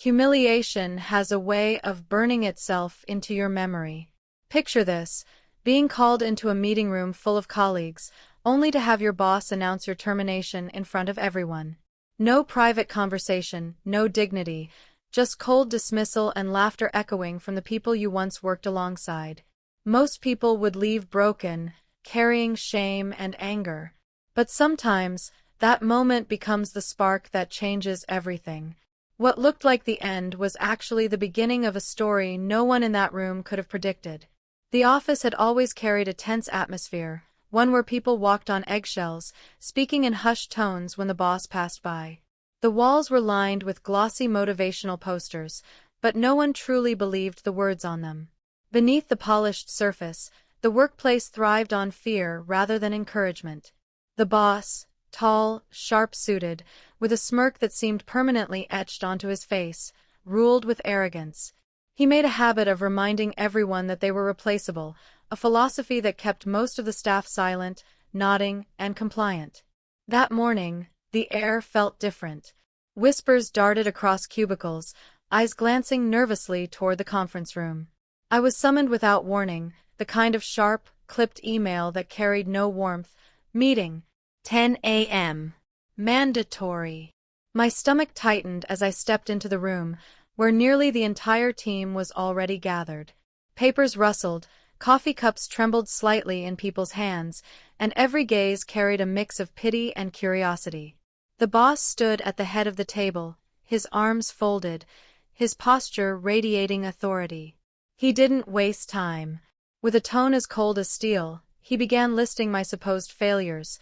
Humiliation has a way of burning itself into your memory. Picture this, being called into a meeting room full of colleagues, only to have your boss announce your termination in front of everyone. No private conversation, no dignity, just cold dismissal and laughter echoing from the people you once worked alongside. Most people would leave broken, carrying shame and anger. But sometimes, that moment becomes the spark that changes everything. What looked like the end was actually the beginning of a story no one in that room could have predicted. The office had always carried a tense atmosphere, one where people walked on eggshells, speaking in hushed tones when the boss passed by. The walls were lined with glossy motivational posters, but no one truly believed the words on them. Beneath the polished surface, the workplace thrived on fear rather than encouragement. The boss, tall, sharp-suited, with a smirk that seemed permanently etched onto his face, ruled with arrogance. He made a habit of reminding everyone that they were replaceable, a philosophy that kept most of the staff silent, nodding, and compliant. That morning, the air felt different. Whispers darted across cubicles, eyes glancing nervously toward the conference room. I was summoned without warning, the kind of sharp, clipped email that carried no warmth. Meeting. 10 a.m. Mandatory. My stomach tightened as I stepped into the room, where nearly the entire team was already gathered. Papers rustled, coffee cups trembled slightly in people's hands, and every gaze carried a mix of pity and curiosity. The boss stood at the head of the table, his arms folded, his posture radiating authority. He didn't waste time. With a tone as cold as steel, he began listing my supposed failures,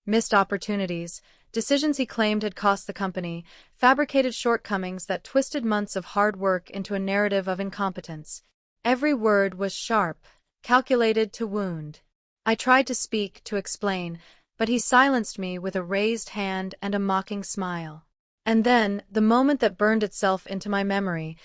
missed opportunities, decisions he claimed had cost the company, fabricated shortcomings that twisted months of hard work into a narrative of incompetence. Every word was sharp, calculated to wound. I tried to speak, to explain, but he silenced me with a raised hand and a mocking smile. And then, the moment that burned itself into my memory,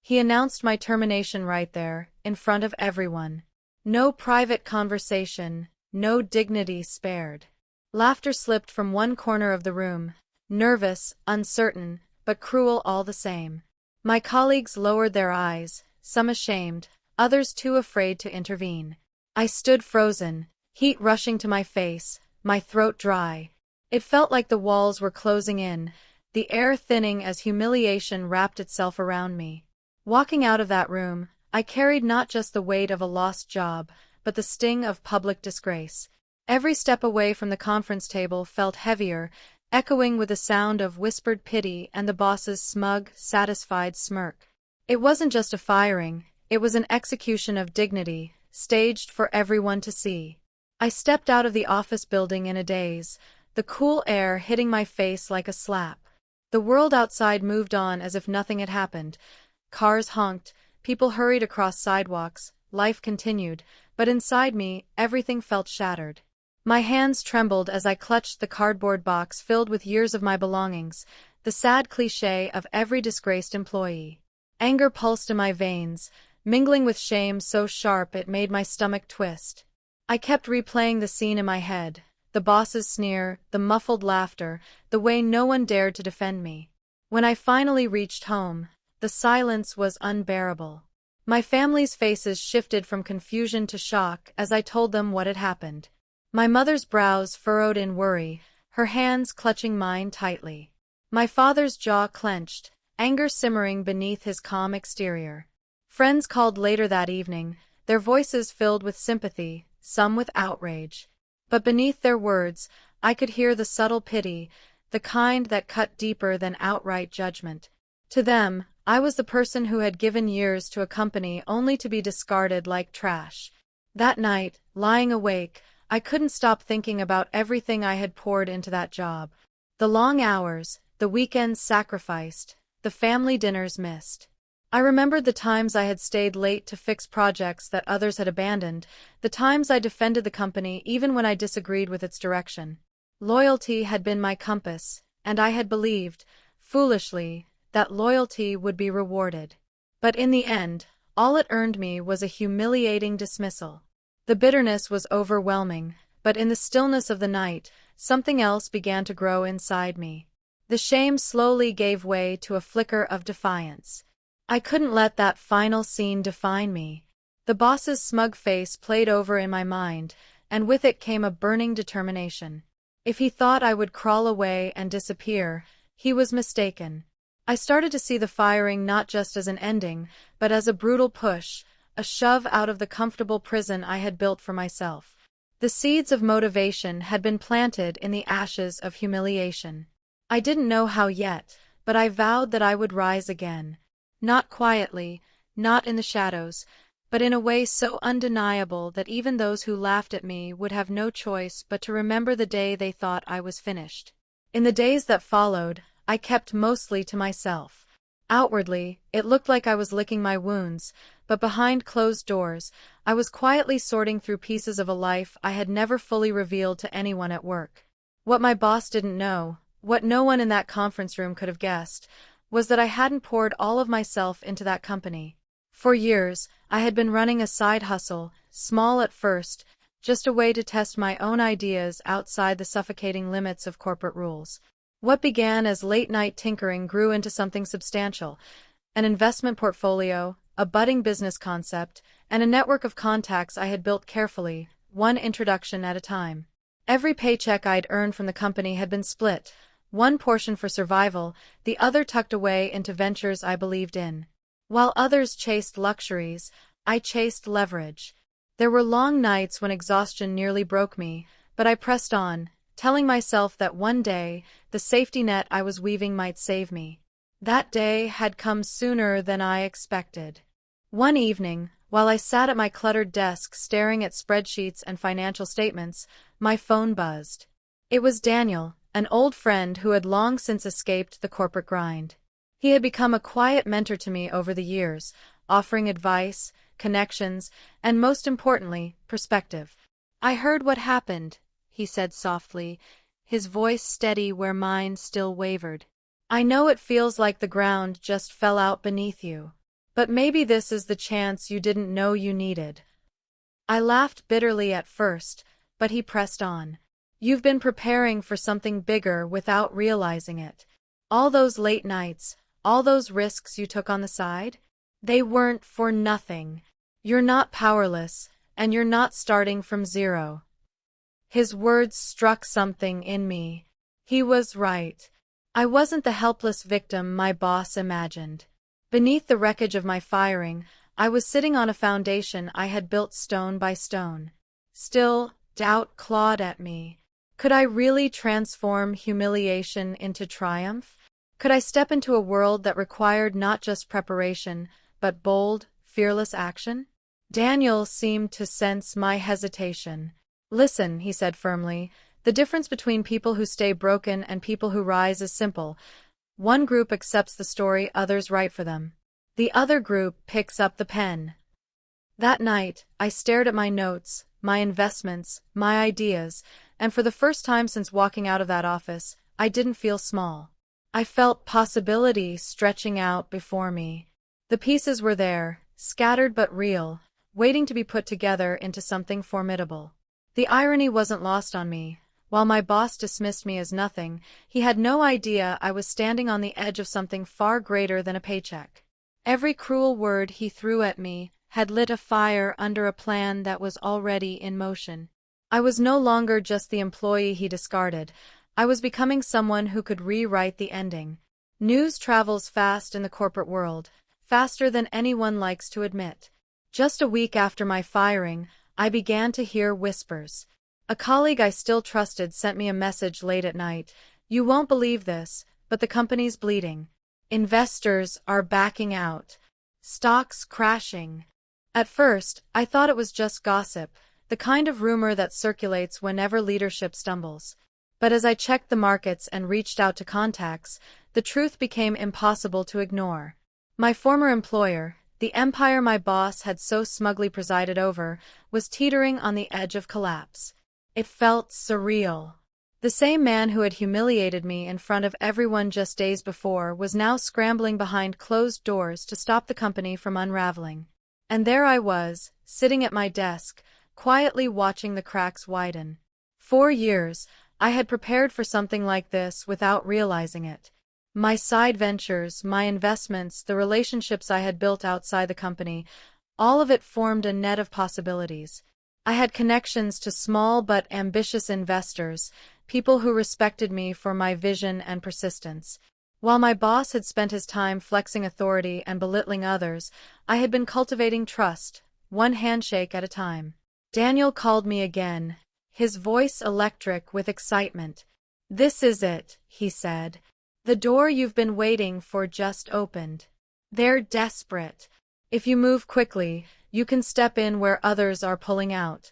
he announced my termination right there, in front of everyone. No private conversation, no dignity spared. Laughter slipped from one corner of the room, nervous, uncertain, but cruel all the same. My colleagues lowered their eyes, some ashamed, others too afraid to intervene. I stood frozen, heat rushing to my face, my throat dry. It felt like the walls were closing in, the air thinning as humiliation wrapped itself around me. Walking out of that room, I carried not just the weight of a lost job, but the sting of public disgrace. Every step away from the conference table felt heavier, echoing with the sound of whispered pity and the boss's smug, satisfied smirk. It wasn't just a firing, it was an execution of dignity, staged for everyone to see. I stepped out of the office building in a daze, the cool air hitting my face like a slap. The world outside moved on as if nothing had happened. Cars honked, people hurried across sidewalks, life continued, but inside me, everything felt shattered. My hands trembled as I clutched the cardboard box filled with years of my belongings, the sad cliché of every disgraced employee. Anger pulsed in my veins, mingling with shame so sharp it made my stomach twist. I kept replaying the scene in my head, the boss's sneer, the muffled laughter, the way no one dared to defend me. When I finally reached home, the silence was unbearable. My family's faces shifted from confusion to shock as I told them what had happened. My mother's brows furrowed in worry, her hands clutching mine tightly. My father's jaw clenched, anger simmering beneath his calm exterior. Friends called later that evening, their voices filled with sympathy, some with outrage. But beneath their words, I could hear the subtle pity, the kind that cut deeper than outright judgment. To them, I was the person who had given years to a company only to be discarded like trash. That night, lying awake, I couldn't stop thinking about everything I had poured into that job. The long hours, the weekends sacrificed, the family dinners missed. I remembered the times I had stayed late to fix projects that others had abandoned, the times I defended the company even when I disagreed with its direction. Loyalty had been my compass, and I had believed, foolishly, that loyalty would be rewarded. But in the end, all it earned me was a humiliating dismissal. The bitterness was overwhelming, but in the stillness of the night, something else began to grow inside me. The shame slowly gave way to a flicker of defiance. I couldn't let that final scene define me. The boss's smug face played over in my mind, and with it came a burning determination. If he thought I would crawl away and disappear, he was mistaken. I started to see the firing not just as an ending, but as a brutal push, a shove out of the comfortable prison I had built for myself. The seeds of motivation had been planted in the ashes of humiliation. I didn't know how yet, but I vowed that I would rise again. Not quietly, not in the shadows, but in a way so undeniable that even those who laughed at me would have no choice but to remember the day they thought I was finished. In the days that followed, I kept mostly to myself. Outwardly, it looked like I was licking my wounds, but behind closed doors, I was quietly sorting through pieces of a life I had never fully revealed to anyone at work. What my boss didn't know, what no one in that conference room could have guessed, was that I hadn't poured all of myself into that company. For years, I had been running a side hustle, small at first, just a way to test my own ideas outside the suffocating limits of corporate rules. What began as late-night tinkering grew into something substantial: an investment portfolio, a budding business concept, and a network of contacts I had built carefully, one introduction at a time. Every paycheck I'd earned from the company had been split, one portion for survival, the other tucked away into ventures I believed in. While others chased luxuries, I chased leverage. There were long nights when exhaustion nearly broke me, but I pressed on, telling myself that one day, the safety net I was weaving might save me. That day had come sooner than I expected. One evening, while I sat at my cluttered desk staring at spreadsheets and financial statements, my phone buzzed. It was Daniel, an old friend who had long since escaped the corporate grind. He had become a quiet mentor to me over the years, offering advice, connections, and most importantly, perspective. "I heard what happened," he said softly, his voice steady where mine still wavered. "I know it feels like the ground just fell out beneath you. But maybe this is the chance you didn't know you needed." I laughed bitterly at first, but he pressed on. "You've been preparing for something bigger without realizing it. All those late nights, all those risks you took on the side? They weren't for nothing. You're not powerless, and you're not starting from zero." His words struck something in me. He was right. I wasn't the helpless victim my boss imagined. Beneath the wreckage of my firing, I was sitting on a foundation I had built stone by stone. Still, doubt clawed at me. Could I really transform humiliation into triumph? Could I step into a world that required not just preparation, but bold, fearless action? Daniel seemed to sense my hesitation. "Listen," he said firmly, "the difference between people who stay broken and people who rise is simple. One group accepts the story others write for them. The other group picks up the pen." That night, I stared at my notes, my investments, my ideas, and for the first time since walking out of that office, I didn't feel small. I felt possibility stretching out before me. The pieces were there, scattered but real, waiting to be put together into something formidable. The irony wasn't lost on me. While my boss dismissed me as nothing, he had no idea I was standing on the edge of something far greater than a paycheck. Every cruel word he threw at me had lit a fire under a plan that was already in motion. I was no longer just the employee he discarded. I was becoming someone who could rewrite the ending. News travels fast in the corporate world, faster than anyone likes to admit. Just a week after my firing, I began to hear whispers. A colleague I still trusted sent me a message late at night. "You won't believe this, but the company's bleeding. Investors are backing out. Stocks crashing." At first, I thought it was just gossip, the kind of rumor that circulates whenever leadership stumbles. But as I checked the markets and reached out to contacts, the truth became impossible to ignore. My former employer, the empire my boss had so smugly presided over, was teetering on the edge of collapse. It felt surreal. The same man who had humiliated me in front of everyone just days before was now scrambling behind closed doors to stop the company from unraveling. And there I was, sitting at my desk, quietly watching the cracks widen. For years, I had prepared for something like this without realizing it. My side ventures, my investments, the relationships I had built outside the company, all of it formed a net of possibilities. I had connections to small but ambitious investors, people who respected me for my vision and persistence. While my boss had spent his time flexing authority and belittling others, I had been cultivating trust, one handshake at a time. Daniel called me again, his voice electric with excitement. "This is it," he said. "The door you've been waiting for just opened. They're desperate. If you move quickly, you can step in where others are pulling out."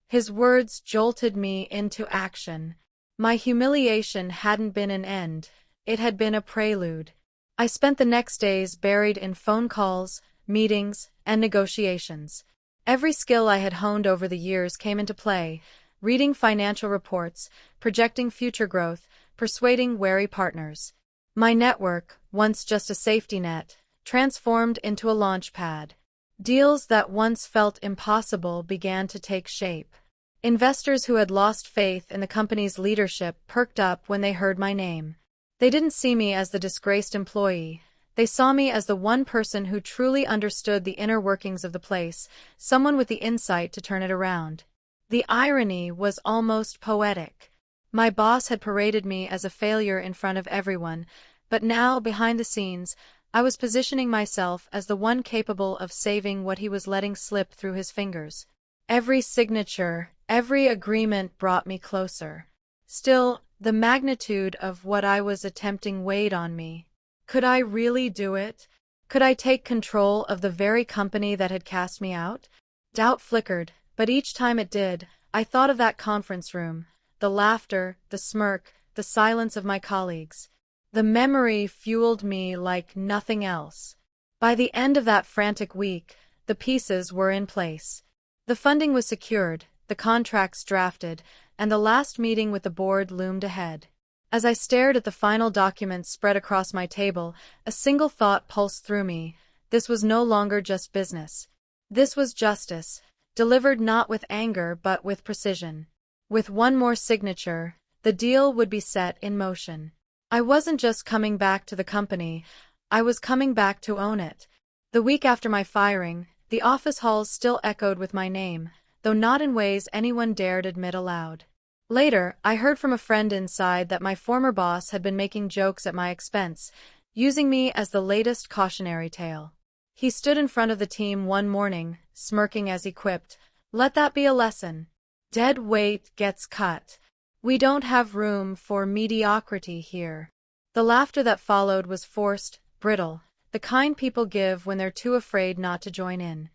His words jolted me into action. My humiliation hadn't been an end, it had been a prelude. I spent the next days buried in phone calls, meetings, and negotiations. Every skill I had honed over the years came into play, reading financial reports, projecting future growth, persuading wary partners. My network, once just a safety net, transformed into a launch pad. Deals that once felt impossible began to take shape. Investors who had lost faith in the company's leadership perked up when they heard my name. They didn't see me as the disgraced employee. They saw me as the one person who truly understood the inner workings of the place, someone with the insight to turn it around. The irony was almost poetic. My boss had paraded me as a failure in front of everyone, but now, behind the scenes, I was positioning myself as the one capable of saving what he was letting slip through his fingers. Every signature, every agreement brought me closer. Still, the magnitude of what I was attempting weighed on me. Could I really do it? Could I take control of the very company that had cast me out? Doubt flickered, but each time it did, I thought of that conference room, the laughter, the smirk, the silence of my colleagues. The memory fueled me like nothing else. By the end of that frantic week, the pieces were in place. The funding was secured, the contracts drafted, and the last meeting with the board loomed ahead. As I stared at the final documents spread across my table, a single thought pulsed through me. This was no longer just business. This was justice, delivered not with anger but with precision. With one more signature, the deal would be set in motion. I wasn't just coming back to the company, I was coming back to own it. The week after my firing, the office halls still echoed with my name, though not in ways anyone dared admit aloud. Later, I heard from a friend inside that my former boss had been making jokes at my expense, using me as the latest cautionary tale. He stood in front of the team one morning, smirking as he quipped, "Let that be a lesson. Dead weight gets cut. We don't have room for mediocrity here." The laughter that followed was forced, brittle, the kind people give when they're too afraid not to join in.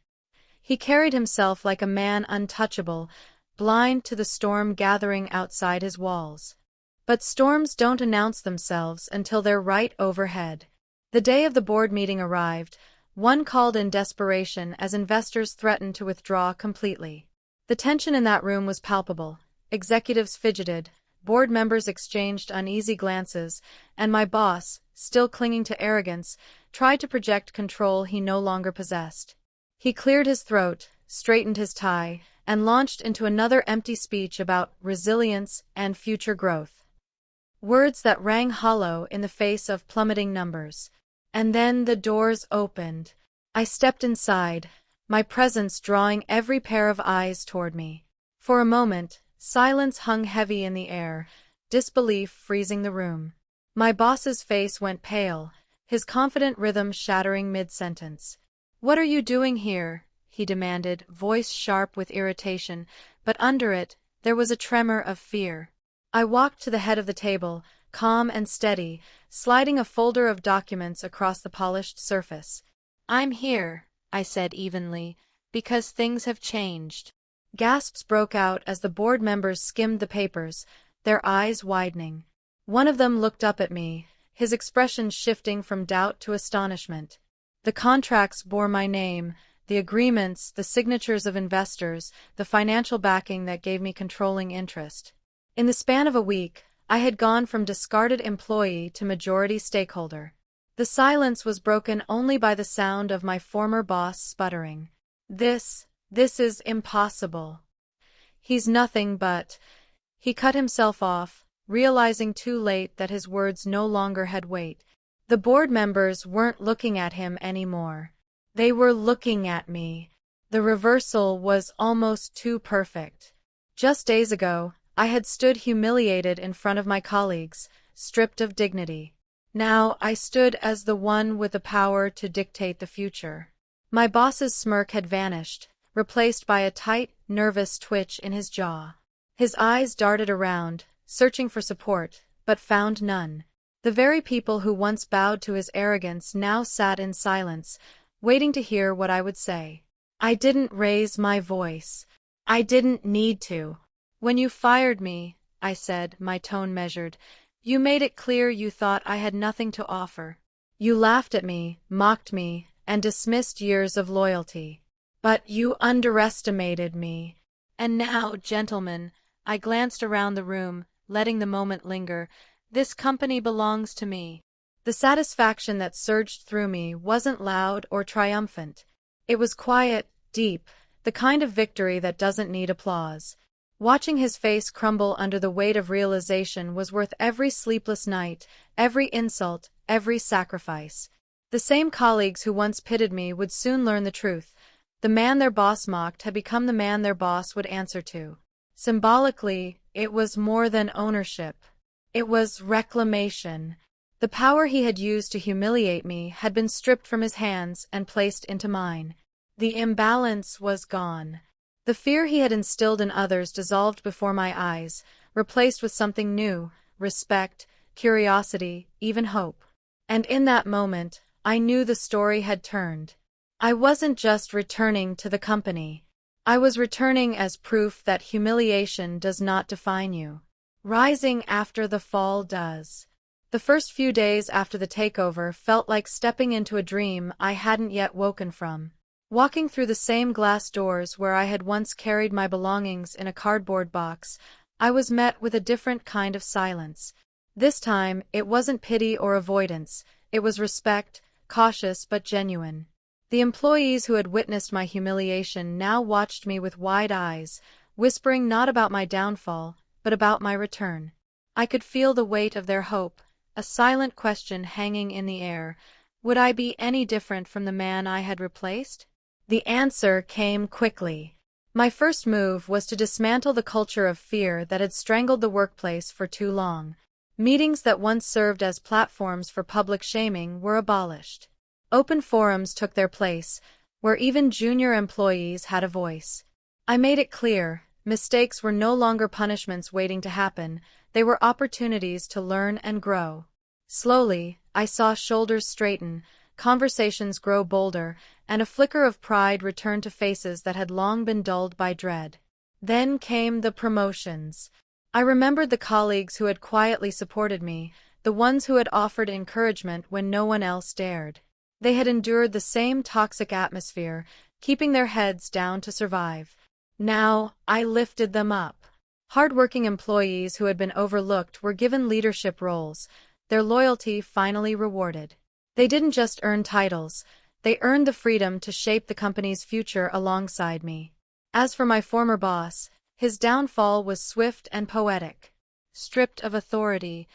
He carried himself like a man untouchable, blind to the storm gathering outside his walls. But storms don't announce themselves until they're right overhead. The day of the board meeting arrived, one called in desperation as investors threatened to withdraw completely. The tension in that room was palpable. Executives fidgeted, board members exchanged uneasy glances, and my boss, still clinging to arrogance, tried to project control he no longer possessed. He cleared his throat, straightened his tie, and launched into another empty speech about resilience and future growth. Words that rang hollow in the face of plummeting numbers. And then the doors opened. I stepped inside, my presence drawing every pair of eyes toward me. For a moment, silence hung heavy in the air, disbelief freezing the room. My boss's face went pale, his confident rhythm shattering mid-sentence. "What are you doing here?" he demanded, voice sharp with irritation, but under it, there was a tremor of fear. I walked to the head of the table, calm and steady, sliding a folder of documents across the polished surface. "I'm here," I said evenly, "because things have changed." Gasps broke out as the board members skimmed the papers, their eyes widening. One of them looked up at me, his expression shifting from doubt to astonishment. The contracts bore my name, the agreements, the signatures of investors, the financial backing that gave me controlling interest. In the span of a week, I had gone from discarded employee to majority stakeholder. The silence was broken only by the sound of my former boss sputtering. This is impossible. He's nothing but..." He cut himself off, realizing too late that his words no longer had weight. The board members weren't looking at him anymore. They were looking at me. The reversal was almost too perfect. Just days ago, I had stood humiliated in front of my colleagues, stripped of dignity. Now I stood as the one with the power to dictate the future. My boss's smirk had vanished, replaced by a tight, nervous twitch in his jaw. His eyes darted around, searching for support, but found none. The very people who once bowed to his arrogance now sat in silence, waiting to hear what I would say. I didn't raise my voice. I didn't need to. When you fired me, I said, my tone measured, you made it clear you thought I had nothing to offer. You laughed at me, mocked me, and dismissed years of loyalty. But you underestimated me. And now, gentlemen, I glanced around the room, letting the moment linger. This company belongs to me. The satisfaction that surged through me wasn't loud or triumphant. It was quiet, deep, the kind of victory that doesn't need applause. Watching his face crumble under the weight of realization was worth every sleepless night, every insult, every sacrifice. The same colleagues who once pitted me would soon learn the truth. The man their boss mocked had become the man their boss would answer to. Symbolically, it was more than ownership. It was reclamation. The power he had used to humiliate me had been stripped from his hands and placed into mine. The imbalance was gone. The fear he had instilled in others dissolved before my eyes, replaced with something new, respect, curiosity, even hope. And in that moment, I knew the story had turned. I wasn't just returning to the company. I was returning as proof that humiliation does not define you. Rising after the fall does. The first few days after the takeover felt like stepping into a dream I hadn't yet woken from. Walking through the same glass doors where I had once carried my belongings in a cardboard box, I was met with a different kind of silence. This time, it wasn't pity or avoidance, it was respect, cautious but genuine. The employees who had witnessed my humiliation now watched me with wide eyes, whispering not about my downfall, but about my return. I could feel the weight of their hope, a silent question hanging in the air. Would I be any different from the man I had replaced? The answer came quickly. My first move was to dismantle the culture of fear that had strangled the workplace for too long. Meetings that once served as platforms for public shaming were abolished. Open forums took their place, where even junior employees had a voice. I made it clear, mistakes were no longer punishments waiting to happen, they were opportunities to learn and grow. Slowly, I saw shoulders straighten, conversations grow bolder, and a flicker of pride return to faces that had long been dulled by dread. Then came the promotions. I remembered the colleagues who had quietly supported me, the ones who had offered encouragement when no one else dared. They had endured the same toxic atmosphere, keeping their heads down to survive. Now, I lifted them up. Hard-working employees who had been overlooked were given leadership roles, their loyalty finally rewarded. They didn't just earn titles, they earned the freedom to shape the company's future alongside me. As for my former boss, his downfall was swift and poetic. Stripped of authority,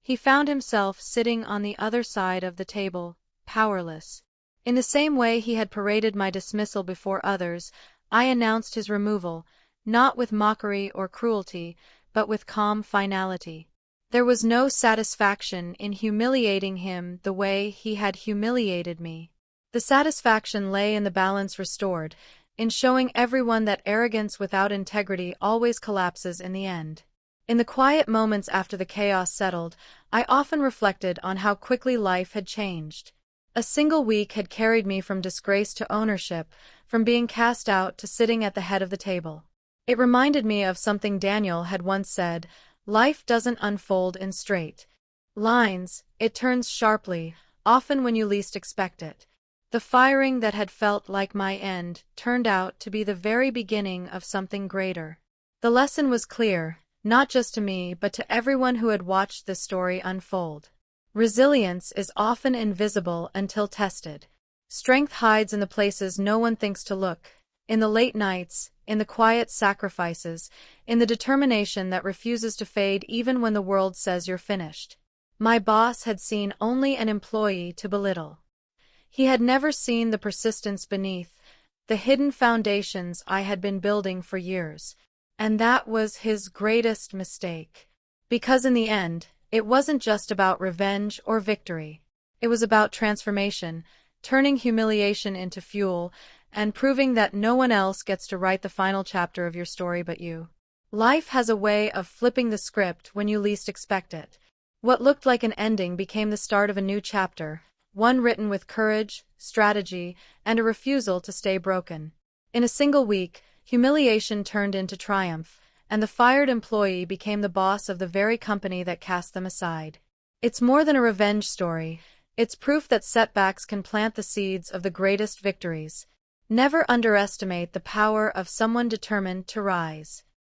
he found himself sitting on the other side of the table, powerless. In the same way he had paraded my dismissal before others, I announced his removal, not with mockery or cruelty, but with calm finality. There was no satisfaction in humiliating him the way he had humiliated me. The satisfaction lay in the balance restored, in showing everyone that arrogance without integrity always collapses in the end. In the quiet moments after the chaos settled, I often reflected on how quickly life had changed. A single week had carried me from disgrace to ownership, from being cast out to sitting at the head of the table. It reminded me of something Daniel had once said, life doesn't unfold in straight lines, it turns sharply, often when you least expect it. The firing that had felt like my end turned out to be the very beginning of something greater. The lesson was clear, not just to me but to everyone who had watched this story unfold. Resilience is often invisible until tested. Strength hides in the places no one thinks to look, In the late nights, in the quiet sacrifices, in the determination that refuses to fade even when the world says you're finished. My boss had seen only an employee to belittle. He had never seen the persistence beneath, the hidden foundations I had been building for years. And that was his greatest mistake. Because in the end, it wasn't just about revenge or victory. It was about transformation, turning humiliation into fuel, and proving that no one else gets to write the final chapter of your story but you. Life has a way of flipping the script when you least expect it. What looked like an ending became the start of a new chapter, one written with courage, strategy, and a refusal to stay broken. In a single week, humiliation turned into triumph, and the fired employee became the boss of the very company that cast them aside. It's more than a revenge story. It's proof that setbacks can plant the seeds of the greatest victories. Never underestimate the power of someone determined to rise.